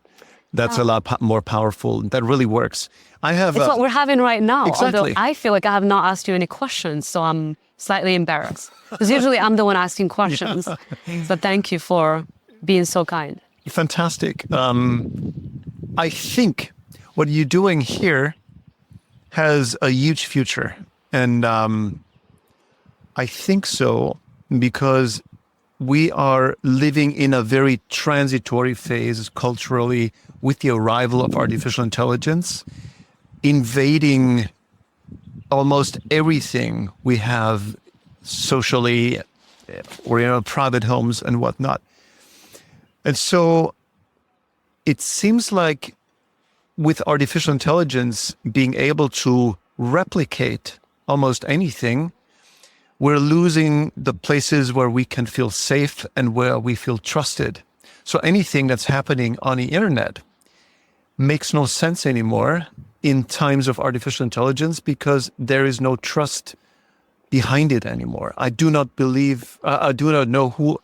that's a lot more powerful. That really works. It's what we're having right now. Exactly. Although I feel like I have not asked you any questions, so I'm slightly embarrassed. Because usually I'm the one asking questions. So thank you for being so kind. Fantastic. I think what you're doing here has a huge future. And I think so because we are living in a very transitory phase culturally with the arrival of artificial intelligence, invading almost everything we have socially or private homes and whatnot. And so it seems like with artificial intelligence being able to replicate almost anything, we're losing the places where we can feel safe and where we feel trusted. So anything that's happening on the internet makes no sense anymore in times of artificial intelligence because there is no trust behind it anymore. I do not know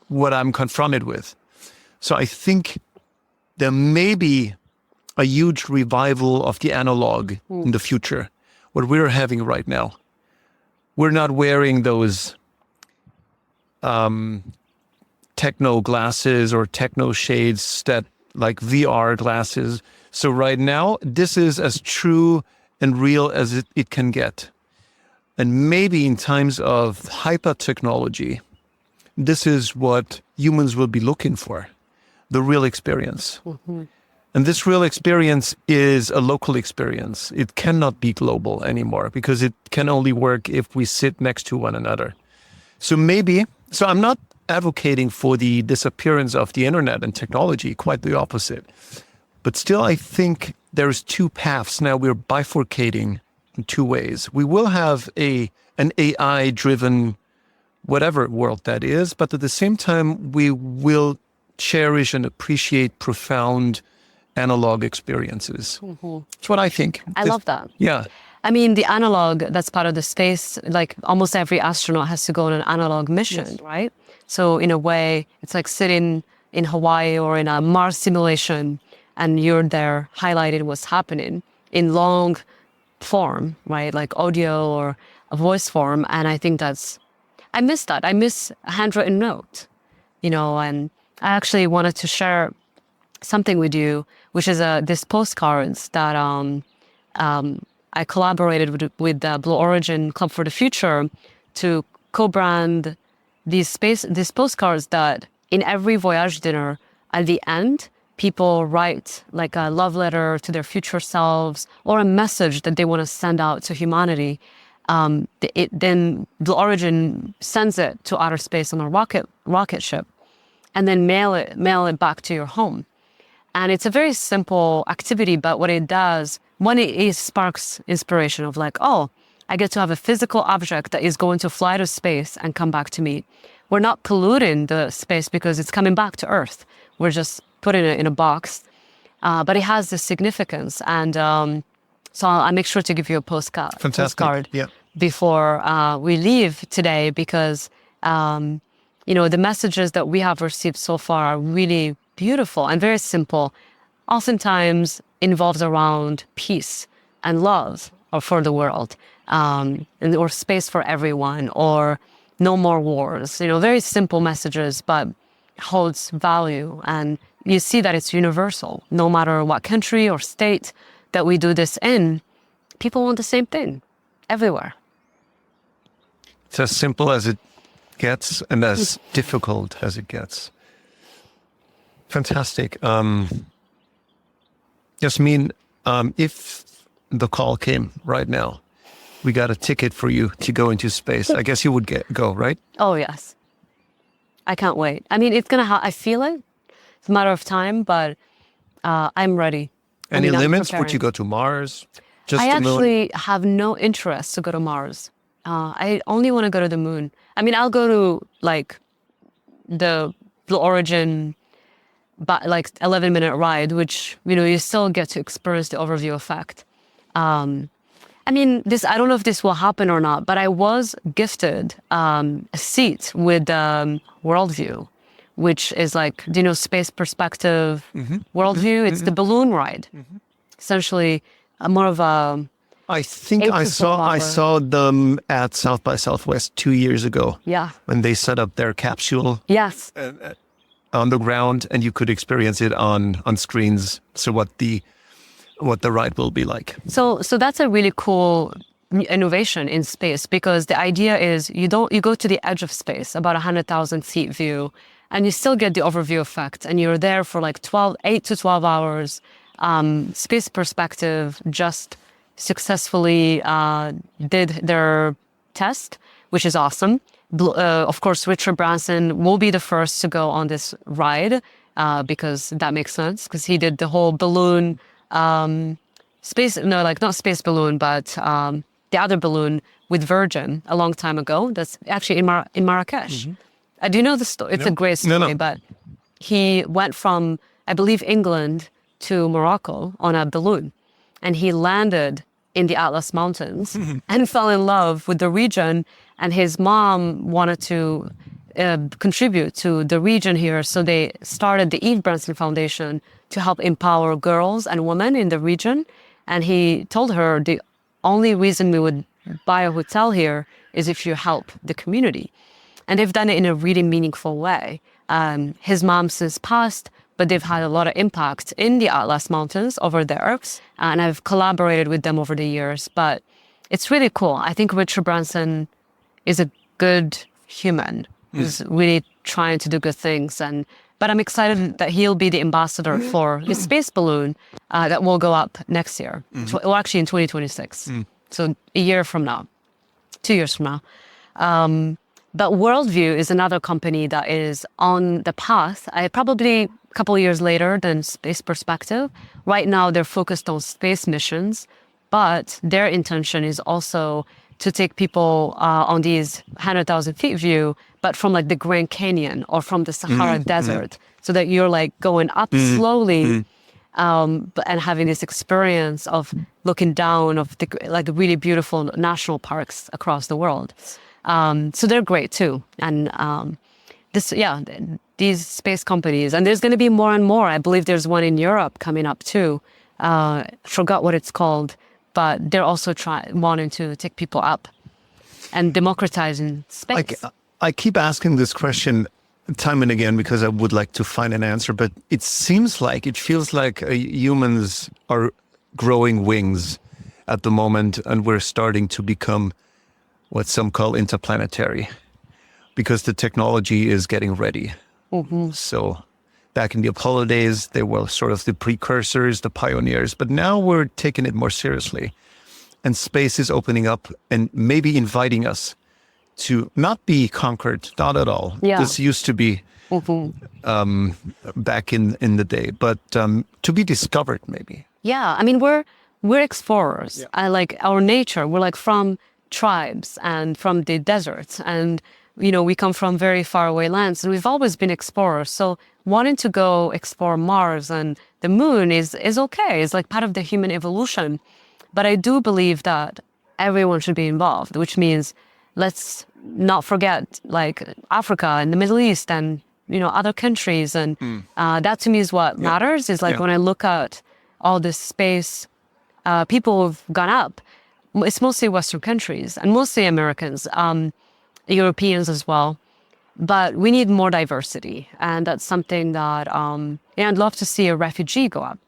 what I'm confronted with. So I think there may be a huge revival of the analog in the future, what we're having right now. We're not wearing those techno glasses or techno shades that like VR glasses. So right now, this is as true and real as it can get. And maybe in times of hyper technology, this is what humans will be looking for, the real experience. Mm-hmm. And this real experience is a local experience. It cannot be global anymore because it can only work if we sit next to one another. So I'm not advocating for the disappearance of the internet and technology, quite the opposite. But still, I think there's two paths. Now we're bifurcating in two ways. We will have an AI-driven whatever world that is, but at the same time, we will cherish and appreciate profound analog experiences. Mm-hmm. That's what I think. I love that. Yeah. I mean, the analog, that's part of the space, like almost every astronaut has to go on an analog mission, yes. Right? So in a way, it's like sitting in Hawaii or in a Mars simulation and you're there highlighting what's happening in long form, right? Like audio or a voice form. And I think I miss that. I miss a handwritten note, and I actually wanted to share something with you, which is this postcards that I collaborated with the Blue Origin Club for the Future to co-brand these postcards that in every Voyaj dinner, at the end, people write like a love letter to their future selves or a message that they want to send out to humanity. Then Blue Origin sends it to outer space on a rocket ship and then mail it back to your home. And it's a very simple activity, but what it does, one, it sparks inspiration of like, oh, I get to have a physical object that is going to fly to space and come back to me. We're not polluting the space because it's coming back to Earth. We're just putting it in a box. But it has this significance. And so I'll make sure to give you a postcard before we leave today because, the messages that we have received so far are really beautiful and very simple. Oftentimes involves around peace and love for the world, or space for everyone, or no more wars. Very simple messages, but holds value, and you see that it's universal. No matter what country or state that we do this in, people want the same thing everywhere. It's as simple as it gets and as difficult as it gets. Fantastic. Yasmine, if the call came right now, we got a ticket for you to go into space, I guess you would go, right? Oh, yes. I can't wait. I mean, it's going to I feel it. It's a matter of time, but I'm ready. Any I'm limits? preparing. Would you go to Mars? Just I the moon? actually have no interest to go to Mars. I only want to go to the moon. I mean, I'll go to like the Blue Origin, but like 11-minute ride, which, you know, you still get to experience the overview effect. I mean, I don't know if this will happen or not, but I was gifted a seat with Worldview, which is like, do you know, space perspective Worldview? It's the balloon ride. Essentially, more of a... I think I saw them at South by Southwest 2 years ago. Yeah. When they set up their capsule Yes. on the ground, and you could experience it on screens. So what the ride will be like. So that's a really cool innovation in space, because the idea is you go to the edge of space, about 100,000 feet view, and you still get the overview effect, and you're there for like 8 to 12 hours. Space Perspective just successfully did their test, which is awesome. Of course, Richard Branson will be the first to go on this ride because that makes sense, because he did the whole balloon not space balloon, but the other balloon with Virgin a long time ago. That's actually in Marrakesh. Do you know the story? It's a great story, No. but he went from, I believe, England to Morocco on a balloon, and he landed in the Atlas Mountains and fell in love with the region, and his mom wanted to contribute to the region here, so they started the Eve Branson Foundation to help empower girls and women in the region. And he told her the only reason we would buy a hotel here is if you help the community. And they've done it in a really meaningful way. His mom since passed, but they've had a lot of impact in the Atlas Mountains over there. And I've collaborated with them over the years, but it's really cool. I think Richard Branson is a good human who's really trying to do good things. But I'm excited that he'll be the ambassador for the space balloon that will go up next year. Well, actually in 2026. So a year from now, 2 years from now. But Worldview is another company that is on the path. Probably a couple of years later than Space Perspective. Right now, they're focused on space missions, but their intention is also to take people on these 100,000 feet view, but from like the Grand Canyon or from the Sahara Desert, so that you're like going up slowly and having this experience of looking down of the really beautiful national parks across the world. So they're great too. And these space companies, and there's going to be more and more. I believe there's one in Europe coming up too. Forgot what it's called, but they're also wanting to take people up and democratizing space. I keep asking this question time and again because I would like to find an answer, but it feels like humans are growing wings at the moment, and we're starting to become what some call interplanetary, because the technology is getting ready. So back in the Apollo days, they were sort of the precursors, the pioneers, but now we're taking it more seriously. And space is opening up and maybe inviting us to not be conquered, not at all. Yeah. This used to be back in the day, but to be discovered maybe. Yeah, I mean, we're explorers. Yeah. I like our nature. We're like from tribes and from the deserts, and we come from very far away lands, and we've always been explorers. So wanting to go explore Mars and the moon is okay. It's like part of the human evolution. But I do believe that everyone should be involved, which means let's not forget like Africa and the Middle East and other countries. And that to me is what matters. Is like when I look at all this space, people who've gone up. It's mostly Western countries and mostly Americans, Europeans as well. But we need more diversity. And that's something that I'd love to see a refugee go up.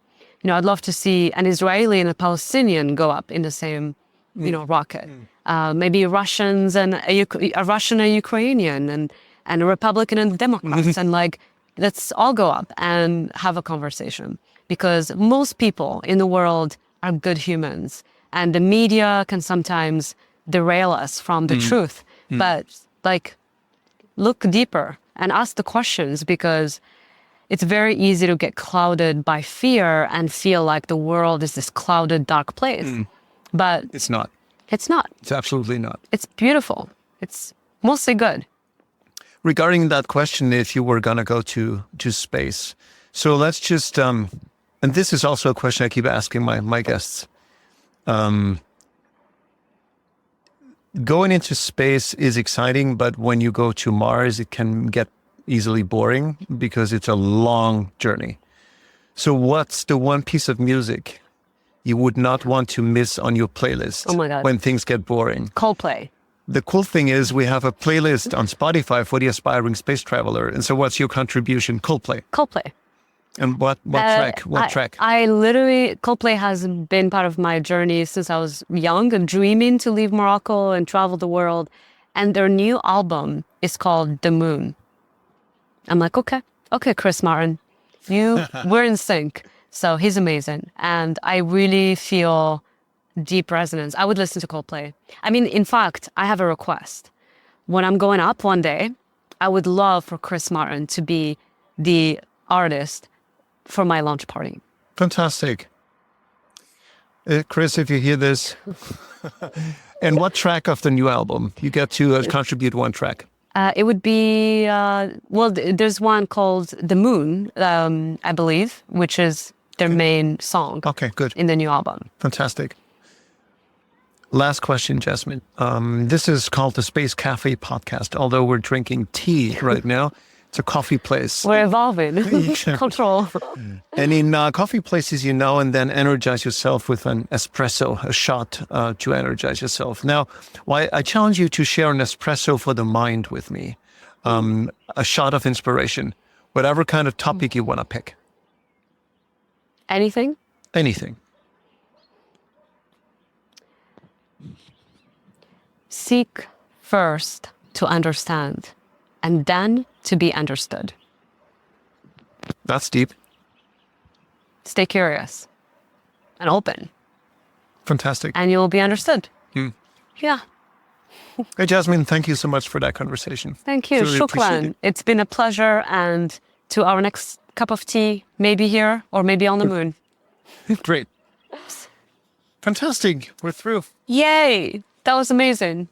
I'd love to see an Israeli and a Palestinian go up in the same, rocket. Maybe Russians and a Russian and a Ukrainian and a Republican and Democrats. And let's all go up and have a conversation. Because most people in the world are good humans. And the media can sometimes derail us from the truth. But look deeper and ask the questions, because it's very easy to get clouded by fear and feel like the world is this clouded, dark place. But It's not. It's not. It's absolutely not. It's beautiful. It's mostly good. Regarding that question, if you were going to go to space, so let's just, and this is also a question I keep asking my guests. Going into space is exciting, but when you go to Mars, it can get easily boring because it's a long journey. So what's the one piece of music you would not want to miss on your playlist Oh my God. when things get boring? Coldplay. The cool thing is we have a playlist on Spotify for the aspiring space traveler. And so what's your contribution? Coldplay. Coldplay. And what track? What track? I literally, Coldplay has been part of my journey since I was young and dreaming to leave Morocco and travel the world. And their new album is called The Moon. I'm like, okay, Chris Martin, we're in sync. So he's amazing. And I really feel deep resonance. I would listen to Coldplay. I mean, in fact, I have a request. When I'm going up one day, I would love for Chris Martin to be the artist for my launch party. Fantastic. Chris, if you hear this, and what track of the new album? You get to contribute one track. It would be, there's one called The Moon, I believe, which is their main song. Okay, good. In the new album. Fantastic. Last question, Jasmine. This is called the Space Cafe Podcast, although we're drinking tea right now. It's a coffee place. We're evolving. Control. And in coffee places, and then energize yourself with an espresso, a shot to energize yourself. Now, I challenge you to share an espresso for the mind with me, a shot of inspiration, whatever kind of topic you want to pick. Anything? Anything. Seek first to understand, and then to be understood. That's deep. Stay curious and open. Fantastic. And you'll be understood. Yeah. Hey, Jasmine, thank you so much for that conversation. Thank you. Really appreciate Shukran. it. It's been a pleasure. And to our next cup of tea, maybe here or maybe on the moon. Great. Fantastic. We're through. Yay. That was amazing.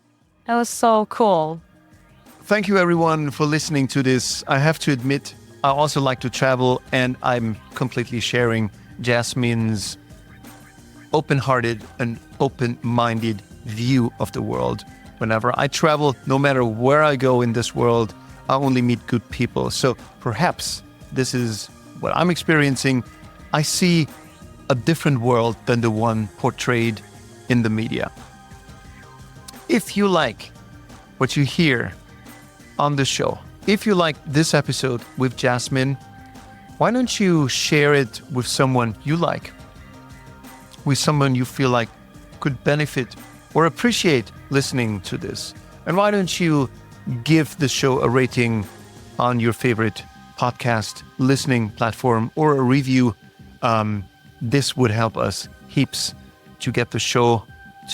That was so cool. Thank you, everyone, for listening to this. I have to admit, I also like to travel, and I'm completely sharing Jasmine's open-hearted and open-minded view of the world. Whenever I travel, no matter where I go in this world, I only meet good people. So perhaps this is what I'm experiencing. I see a different world than the one portrayed in the media. If you like what you hear on the show, if you like this episode with Jasmine, why don't you share it with someone you like, with someone you feel like could benefit or appreciate listening to this? And why don't you give the show a rating on your favorite podcast listening platform or a review? This would help us heaps to get the show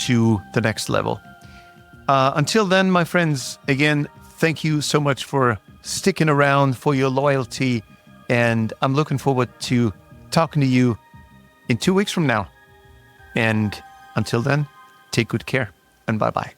to the next level. Until then, my friends, again, thank you so much for sticking around, for your loyalty, and I'm looking forward to talking to you in 2 weeks from now. And until then, take good care and bye-bye.